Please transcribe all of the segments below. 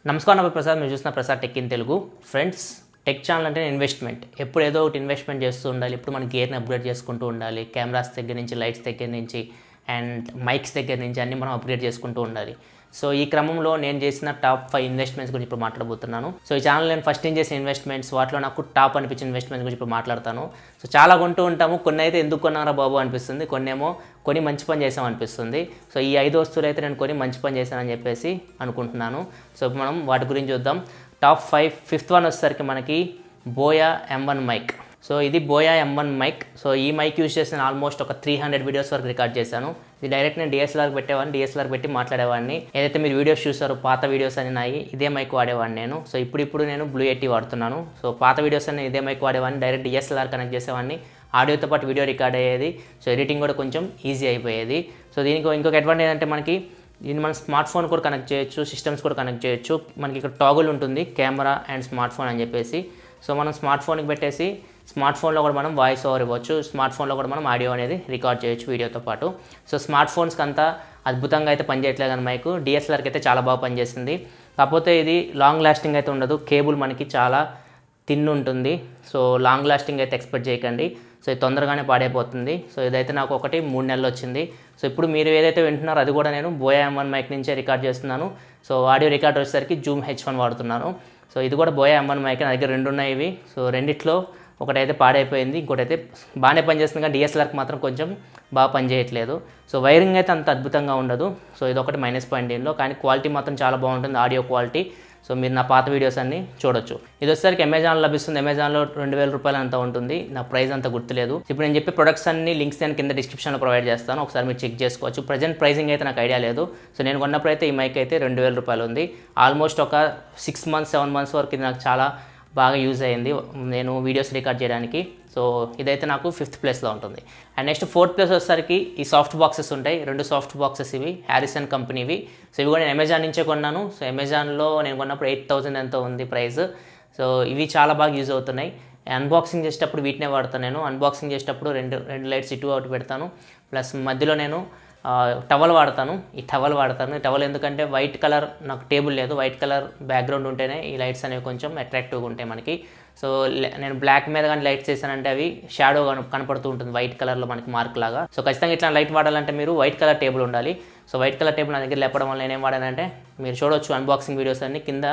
నమస్కారం నా ప్రసాద్, మీరు చూస్తున్న Prasad tech in Telugu. Friends, tech channel అంటే ఇన్వెస్ట్మెంట్. ఎప్పుడు ఏదో ఒకటి ఇన్వెస్ట్మెంట్ చేస్తూ ఉండాలి. ఇప్పుడు మన గేర్ని అప్గ్రేడ్ చేసుకుంటూ ఉండాలి. కెమెరాస్ దగ్గర నుంచి, లైట్స్ దగ్గర నుంచి అండ్ మైక్స్ దగ్గర నుంచి అన్నీ మనం అప్గ్రేడ్ చేసుకుంటూ ఉండాలి. సో ఈ క్రమంలో నేను చేసిన టాప్ 5 ఇన్వెస్ట్మెంట్స్ గురించి ఇప్పుడు మాట్లాడబోతున్నాను. సో ఈ ఛానల్ నేను ఫస్ట్ చేసిన ఇన్వెస్ట్మెంట్స్, వాటిలో నాకు టాప్ అనిపించిన ఇన్వెస్ట్మెంట్స్ గురించి ఇప్పుడు మాట్లాడతాను. సో చాలా కొంటూ ఉంటాము. కొన్ని అయితే ఎందుకు కొన్నారా బాబు అనిపిస్తుంది, కొన్నేమో కొని మంచి పని చేసాం అనిపిస్తుంది. సో ఈ 5 వస్తువులు అయితే నేను కొని మంచి పని చేశానని చెప్పేసి అనుకుంటున్నాను. సో మనం వాటి గురించి చూద్దాం. టాప్ 5. 5th వన్ వచ్చేసరికి మనకి బోయా M1 మైక్. సో ఇది బోయా M1 మైక్. సో ఈ మైక్ యూజ్ చేసిన ఆల్మోస్ట్ ఒక 300 వీడియోస్ వరకు రికార్డ్ చేశాను. ఇది డైరెక్ట్ నేను DSLR పెట్టేవాడిని, DSLR పెట్టి మాట్లాడేవాడిని. ఏదైతే మీరు వీడియోస్ చూసారో పాత వీడియోస్ అని నాయి ఇదే మైక్ వాడేవాడిని నేను. సో ఇప్పుడు నేను Blue Yeti వాడుతున్నాను. సో పాత వీడియోస్ అన్ని ఇదే మైక్ వాడేవాడిని. డైరెక్ట్ DSLR కనెక్ట్ చేసేవాడిని, ఆడియోతో పాటు వీడియో రికార్డ్ అయ్యేది. సో ఎడిటింగ్ కూడా కొంచెం ఈజీ అయిపోయేది. సో దీనికి ఇంకొక అడ్వాంటేజ్ అంటే మనకి దీన్ని మనం స్మార్ట్ ఫోన్ కూడా కనెక్ట్ చేయొచ్చు, సిస్టమ్స్ కూడా కనెక్ట్ చేయొచ్చు. మనకి ఇక్కడ టాగుల్ ఉంటుంది, కెమెరా అండ్ స్మార్ట్ ఫోన్ అని చెప్పేసి. సో మనం స్మార్ట్ ఫోన్కి పెట్టేసి స్మార్ట్ ఫోన్లో కూడా మనం వాయిస్ ఓవర్ ఇవ్వచ్చు, స్మార్ట్ ఫోన్లో కూడా మనం ఆడియో అనేది రికార్డ్ చేయొచ్చు వీడియోతో పాటు. సో స్మార్ట్ ఫోన్స్కి అంతా అద్భుతంగా అయితే పనిచేయట్లేదు కానీ మైక్ DSLRకి అయితే చాలా బాగా పనిచేసింది. కాకపోతే ఇది లాంగ్ లాస్టింగ్ అయితే ఉండదు. కేబుల్ మనకి చాలా థిన్ ఉంటుంది. సో లాంగ్ లాస్టింగ్ అయితే ఎక్స్పెక్ట్ చేయకండి. సో ఇది తొందరగానే పాడైపోతుంది. సో ఇదైతే నాకు 3 నెలలు వచ్చింది. సో ఇప్పుడు మీరు ఏదైతే వింటున్నారో అది కూడా నేను బోయా M1 మైక్ నుంచే రికార్డ్ చేస్తున్నాను. సో ఆడియో రికార్డ్ వచ్చేసరికి జూమ్ H1 వాడుతున్నాను. సో ఇది కూడా బోయా M1 మైక్. నా దగ్గర 2 ఉన్నాయి ఇవి. సో రెండిట్లో ఒకటైతే పాడైపోయింది, ఇంకోటి అయితే బాగానే పనిచేస్తుంది. కానీ DSLRకి మాత్రం కొంచెం బాగా పనిచేయట్లేదు. సో వైరింగ్ అయితే అంత అద్భుతంగా ఉండదు. సో ఇది ఒకటి మైనస్ పాయింట్ దీనిలో. కానీ క్వాలిటీ మాత్రం చాలా బాగుంటుంది, ఆడియో క్వాలిటీ. సో మీరు నా పాత వీడియోస్ అన్నీ చూడొచ్చు. ఇది వచ్చేసరికి అమెజాన్లో లభిస్తుంది. అమెజాన్లో 2000 రూపాయలు అంతా ఉంటుంది. నా ప్రైస్ అంత గుర్తులేదు. ఇప్పుడు నేను చెప్పే ప్రొడక్ట్స్ అన్ని లింక్స్ నేను కింద డిస్క్రిప్షన్లో ప్రొవైడ్ చేస్తాను, ఒకసారి మీరు చెక్ చేసుకోవచ్చు. ప్రజెంట్ ప్రైసింగ్ అయితే నాకు ఐడియా లేదు. సో నేను కొన్నప్పుడు అయితే ఈ మైక్ అయితే 2000 రూపాయలు ఉంది. ఆల్మోస్ట్ ఒక 6 months 7 months వరకు ఇది నాకు చాలా బాగా యూజ్ అయ్యింది నేను వీడియోస్ రికార్డ్ చేయడానికి. సో ఇదైతే నాకు 5th ప్లేస్లో ఉంటుంది. అండ్ నెక్స్ట్ 4th ప్లేస్ వచ్చేసరికి ఈ సాఫ్ట్ బాక్సెస్ ఉంటాయి. 2 సాఫ్ట్ బాక్సెస్ ఇవి హారిసన్ కంపెనీవి. సో ఇవి కూడా నేను అమెజాన్ నుంచే కొన్నాను. సో అమెజాన్లో నేను కొన్నప్పుడు 8000 ఎంతో ఉంది ప్రైస్. సో ఇవి చాలా బాగా యూజ్ అవుతున్నాయి. అన్బాక్సింగ్ చేసేటప్పుడు వీటినే వాడతాను నేను. అన్బాక్సింగ్ చేసేటప్పుడు రెండు లైట్స్ ఇటు అవుట్ పెడతాను. ప్లస్ మధ్యలో నేను టవల్ వాడతాను. ఈ టవల్ ఎందుకంటే వైట్ కలర్ నాకు టేబుల్ లేదు, వైట్ కలర్ బ్యాక్గ్రౌండ్ ఉంటేనే ఈ లైట్స్ అనేవి కొంచెం అట్రాక్టివ్గా ఉంటాయి మనకి. సో నేను బ్లాక్ మీద కానీ లైట్స్ వేసానంటే అవి షాడో కనపడుతూ ఉంటుంది వైట్ కలర్లో మనకి మార్క్ లాగా. సో ఖచ్చితంగా ఇట్లా లైట్ వాడాలంటే మీరు వైట్ కలర్ టేబుల్ ఉండాలి. సో వైట్ కలర్ టేబుల్ నా దగ్గర లేపడం వల్ల నేనేం వాడానంటే మీరు చూడవచ్చు అన్బాక్సింగ్ వీడియోస్ అన్ని కింద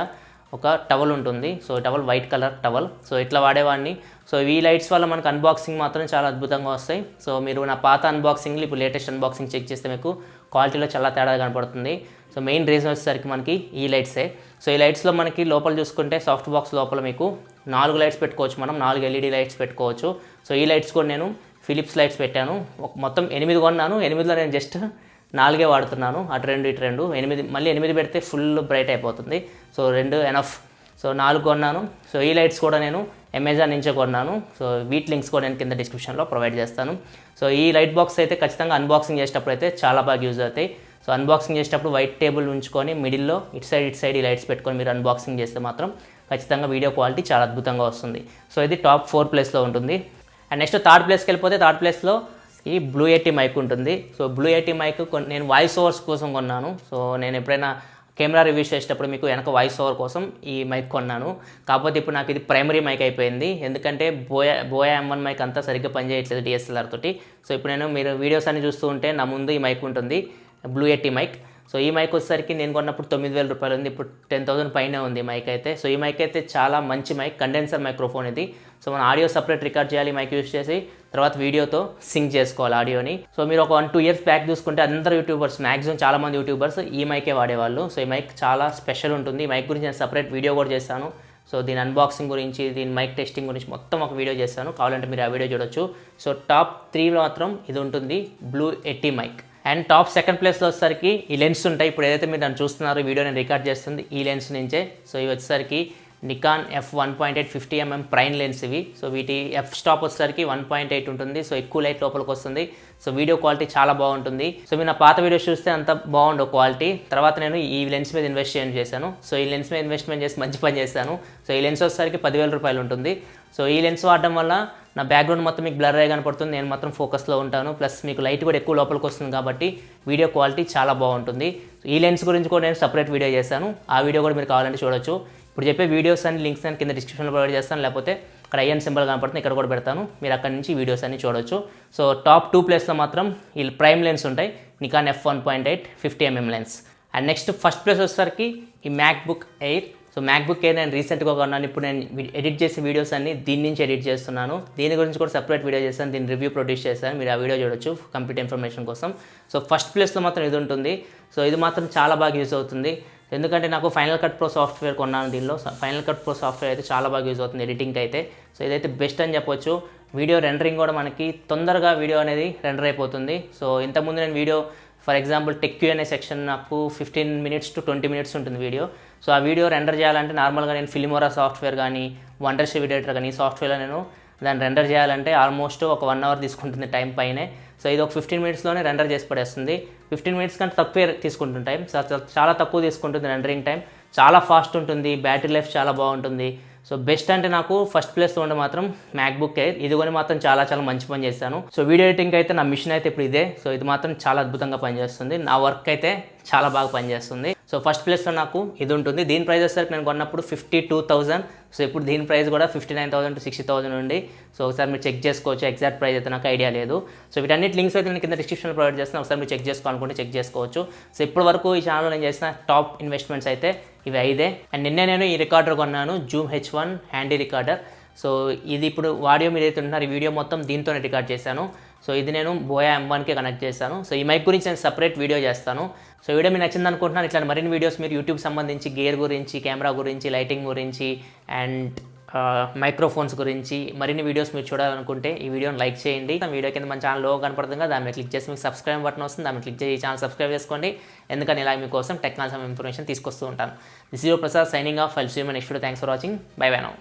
ఒక టవల్ ఉంటుంది. So towel white colour towel. So ఇట్లా వాడేవాడిని. సో ఈ లైట్స్ వల్ల మనకు అన్బాక్సింగ్ మాత్రం చాలా అద్భుతంగా వస్తాయి. సో మీరు నా పాత అన్బాక్సింగ్లు ఇప్పుడు లేటెస్ట్ అన్బాక్సింగ్ చెక్ చేస్తే మీకు క్వాలిటీలో చాలా తేడా కనపడుతుంది. సో మెయిన్ రీజన్ వచ్చేసరికి మనకి ఈ లైట్సే. సో ఈ లైట్స్లో మనకి లోపల చూసుకుంటే సాఫ్ట్ బాక్స్ లోపల మీకు 4 లైట్స్ పెట్టుకోవచ్చు, మనం 4 LED లైట్స్ పెట్టుకోవచ్చు. సో ఈ లైట్స్ కూడా నేను ఫిలిప్స్ లైట్స్ పెట్టాను. మొత్తం 8 కొన్నాను. 8లో నేను జస్ట్ 4 వాడుతున్నాను. అటు 2 ఇటు 2, 8. మళ్ళీ 8 పెడితే ఫుల్ బ్రైట్ అయిపోతుంది. So 2 enough. సో 4 కొన్నాను. సో ఈ లైట్స్ కూడా నేను అమెజాన్ నుంచే కొన్నాను. సో వీటి లింక్స్ కూడా నేను కింద డిస్క్రిప్షన్లో ప్రొవైడ్ చేస్తాను. సో ఈ లైట్ బాక్స్ అయితే ఖచ్చితంగా అన్బాక్సింగ్ చేసేటప్పుడు అయితే చాలా బాగా యూజ్ అవుతాయి. సో అన్బాక్సింగ్ చేసేటప్పుడు వైట్ టేబుల్ ఉంచుకొని మిడిల్లో ఇటు సైడ్ ఈ లైట్స్ పెట్టుకొని మీరు అన్బాక్సింగ్ చేస్తే మాత్రం ఖచ్చితంగా వీడియో క్వాలిటీ చాలా అద్భుతంగా వస్తుంది. సో ఇది టాప్ 4 ప్లేస్లో ఉంటుంది. అండ్ నెక్స్ట్ 3rd ప్లేస్కి వెళ్ళిపోతే 3rd ప్లేస్లో ఈ Blue Yeti మైక్ ఉంటుంది. సో Blue Yeti మైక్ నేను వాయిస్ ఓవర్స్ కోసం కొన్నాను. సో నేను ఎప్పుడైనా కెమెరా రివ్యూస్ చేసేటప్పుడు మీకు వెనక వాయిస్ ఓవర్ కోసం ఈ మైక్ కొన్నాను. కాకపోతే ఇప్పుడు నాకు ఇది ప్రైమరీ మైక్ అయిపోయింది. ఎందుకంటే బోయా M1 మైక్ అంతా సరిగ్గా పనిచేయట్లేదు DSLR తోటి. సో ఇప్పుడు మీరు వీడియోస్ అన్ని చూస్తూ ఉంటే నా ముందు ఈ మైక్ ఉంటుంది, Blue Yeti మైక్. సో ఈ మైక్ వచ్చేసరికి నేను కొన్నప్పుడు 9000 రూపాయలు ఉంది, ఇప్పుడు 10,000 పైనే ఉంది ఈ మైక్ అయితే. సో ఈ మైక్ అయితే చాలా మంచి మైక్, కండెన్సర్ మైక్రోఫోన్ ఇది. సో మన ఆడియో సపరేట్ రికార్డ్ చేయాలి మైక్ యూజ్ చేసి, తర్వాత వీడియోతో సింక్ చేసుకోవాలి ఆడియోని. సో మీరు ఒక 1-2 years బ్యాక్ చూసుకుంటే అందరూ యూట్యూబర్స్, మ్యాక్సిమం చాలామంది యూట్యూబర్స్ ఈ మైకే వాడేవాళ్ళు. సో ఈ మైక్ చాలా స్పెషల్ ఉంటుంది. ఈ మైక్ గురించి నేను సపరేట్ వీడియో కూడా చేస్తాను. సో దీని అన్బాక్సింగ్ గురించి, దీని మైక్ టెస్టింగ్ గురించి మొత్తం ఒక వీడియో చేస్తాను, కావాలంటే మీరు ఆ వీడియో చూడొచ్చు. సో టాప్ 3లో మాత్రం ఇది ఉంటుంది, Blue Yeti mic. And top 2nd ప్లేస్లో వచ్చేసరికి ఈ లెన్స్ ఉంటాయి. ఇప్పుడు ఏదైతే మీరు దాన్ని చూస్తున్నారో వీడియో నేను రికార్డ్ చేస్తుంది ఈ లెన్స్ నుంచే. సో ఇవి వచ్చేసరికి Nikon f1.8 50mm prime lens ఇవి. సో వీటి ఎఫ్ స్టాప్ వచ్చేసరికి 1.8 ఉంటుంది. సో ఎక్కువ లైట్ లోపలికి వస్తుంది. సో వీడియో క్వాలిటీ చాలా బాగుంటుంది. సో మీరు నా పాత వీడియోస్ చూస్తే అంత బాగుండవు క్వాలిటీ. తర్వాత నేను ఈ లెన్స్ మీద ఇన్వెస్ట్ చేశాను. సో ఈ లెన్స్ మీద ఇన్వెస్ట్మెంట్ చేసి మంచి పని చేశాను. సో ఈ లెన్స్ వచ్చేసరికి 10,000 రూపాయలు ఉంటుంది. సో ఈ లెన్స్ వాడడం వల్ల నా బ్యాక్గ్రౌండ్ మొత్తం మీకు బ్లర్ అయ్యి కనపడుతుంది, నేను మాత్రం ఫోకస్లో ఉంటాను. ప్లస్ మీకు లైట్ కూడా ఎక్కువ లోపలికి వస్తుంది కాబట్టి వీడియో క్వాలిటీ చాలా బాగుంటుంది. ఈ లెన్స్ గురించి కూడా నేను సపరేట్ వీడియో చేశాను, ఆ వీడియో కూడా మీరు కావాలంటే చూడొచ్చు. ఇప్పుడు చెప్పే వీడియోస్ అన్ని లింక్స్ అని కింద డిస్క్రిప్షన్లో ప్రొవైడ్ చేస్తాను, లేకపోతే అక్కడ ఐఎన్ సింబల్ కనపడుతుంది ఇక్కడ కూడా పెడతాను, మీరు అక్కడ నుంచి వీడియోస్ అన్ని చూడొచ్చు. సో టాప్ 2 ప్లేస్లో మాత్రం ఈ ప్రైమ్ లెన్స్ ఉంటాయి, Nikon f1.8 50mm lens. And next first place వచ్చేసరికి ఈ MacBook air. So MacBook air నేను రీసెంట్గా కొన్నాను, ఇప్పుడు నేను ఎడిట్ చేసే వీడియోస్ అన్ని దీని నుంచి ఎడిట్ చేస్తున్నాను. దీని గురించి కూడా సపరేట్ వీడియో చేస్తాను, దీని రివ్యూ ప్రొడ్యూస్ చేస్తాను, మీరు ఆ వీడియో చూడొచ్చు కంప్లీట్ ఇన్ఫర్మేషన్ కోసం. సో ఫస్ట్ ప్లేస్లో మాత్రం ఇది ఉంటుంది. సో ఇది మాత్రం చాలా బాగా యూజ్ అవుతుంది, ఎందుకంటే నాకు ఫైనల్ కట్ ప్రో సాఫ్ట్వేర్ కొన్నాను. దీనిలో ఫైనల్ కట్ ప్రో సాఫ్ట్వేర్ అయితే చాలా బాగా యూజ్ అవుతుంది ఎడిటింగ్కి అయితే. సో ఇదైతే బెస్ట్ అని చెప్పొచ్చు. వీడియో రెండరింగ్ కూడా మనకి తొందరగా వీడియో అనేది రెండర్ అయిపోతుంది. సో ఇంతకుముందు నేను video for example tech Q&A section నాకు 15 minutes to 20 minutes ఉంటుంది వీడియో. సో ఆ వీడియో రెండర్ చేయాలంటే నార్మల్గా నేను ఫిల్మోరా సాఫ్ట్వేర్ కానీ వండర్షిప్ ఎడిటర్ కానీ ఈ సాఫ్ట్వేర్లో నేను దాన్ని రెండర్ చేయాలంటే ఆల్మోస్ట్ ఒక 1 hour తీసుకుంటుంది టైం పైనే. సో ఇది ఒక 15 minutesలోనే రెండర్ చేసి పడేస్తుంది. 15 minutes కంటే తక్కువే తీసుకుంటుంది టైం, చాలా తక్కువ తీసుకుంటుంది రెండరింగ్ టైం, చాలా ఫాస్ట్ ఉంటుంది, బ్యాటరీ లైఫ్ చాలా బాగుంటుంది. సో బెస్ట్ అంటే నాకు ఫస్ట్ ప్లేస్లో ఉండే మాత్రం మ్యాక్బుక్ ఎయిర్. ఇది కొని మాత్రం చాలా మంచి పని చేస్తాను. సో వీడియో ఎడిటింగ్ అయితే నా మిషన్ అయితే ఇప్పుడు ఇదే. సో ఇది మాత్రం చాలా అద్భుతంగా పనిచేస్తుంది, నా వర్క్ అయితే చాలా బాగా పనిచేస్తుంది. సో ఫస్ట్ ప్లేస్లో నాకు ఇది ఉంటుంది. దీని ప్రైస్ వచ్చేసరికి నేను కొన్నప్పుడు 52,000. సో ఇప్పుడు దీని ప్రైస్ కూడా 59,000 to 60,000 ఉంది. సో ఒకసారి మీరు చెక్ చేసుకోవచ్చు, ఎగ్జాక్ట్ ప్రైస్ అయితే నాకు ఐడియా లేదు. సో వీటన్నిటి లింక్స్ అయితే నేను కింద డిస్క్రిప్షన్లో ప్రొవైడ్ చేస్తాను, ఒకసారి మీరు చెక్ చేసుకోవాలనుకుంటే చెక్ చేసుకోవచ్చు. సో ఇప్పటి వరకు ఈ ఛానల్లో నేను చేసిన టాప్ ఇన్వెస్ట్మెంట్స్ అయితే ఇవి 5. అండ్ నిన్నే నేను ఈ రికార్డర్ కొన్నాను, Zoom H1 handy recorder. So ఇది ఇప్పుడు ఆడియో మీరు అయితే ఉంటున్నారు, ఈ వీడియో మొత్తం దీంతోనే రికార్డ్ చేశాను. సో ఇది నేను బోయా M1కి కనెక్ట్ చేస్తాను. సో ఈ మైక్ గురించి నేను సపరేట్ వీడియో చేస్తాను. సో వీడియో మీకు నచ్చింది అనుకుంటున్నాను. ఇట్లాంటి మరిన్ని వీడియోస్ మీరు యూట్యూబ్ సంబంధించి గేర్ గురించి, కెమెరా గురించి, లైటింగ్ గురించి అండ్ మైక్రోఫోన్స్ గురించి మరిన్ని వీడియోస్ మీరు చూడాలనుకుంటే ఈ వీడియోని లైక్ చేయండి. వీడియో కింద మన ఛానల్ లోగో కనపడుతుంది కదా, దాని మీద క్లిక్ చేసి మీకు సబ్స్క్రైబ్ బటన్ వస్తుంది, దాని మీద క్లిక్ చేసి ఈ ఛానల్ సబ్స్క్రైబ్ చేసుకోండి, ఎందుకని ఇలా మీకోసం టెక్నాలజీ ఇన్ఫర్మేషన్ తీసుకొస్తూ ఉంటాను. This is your Prasad signing off. I'll see you in next video. Thanks for watching. Bye bye now.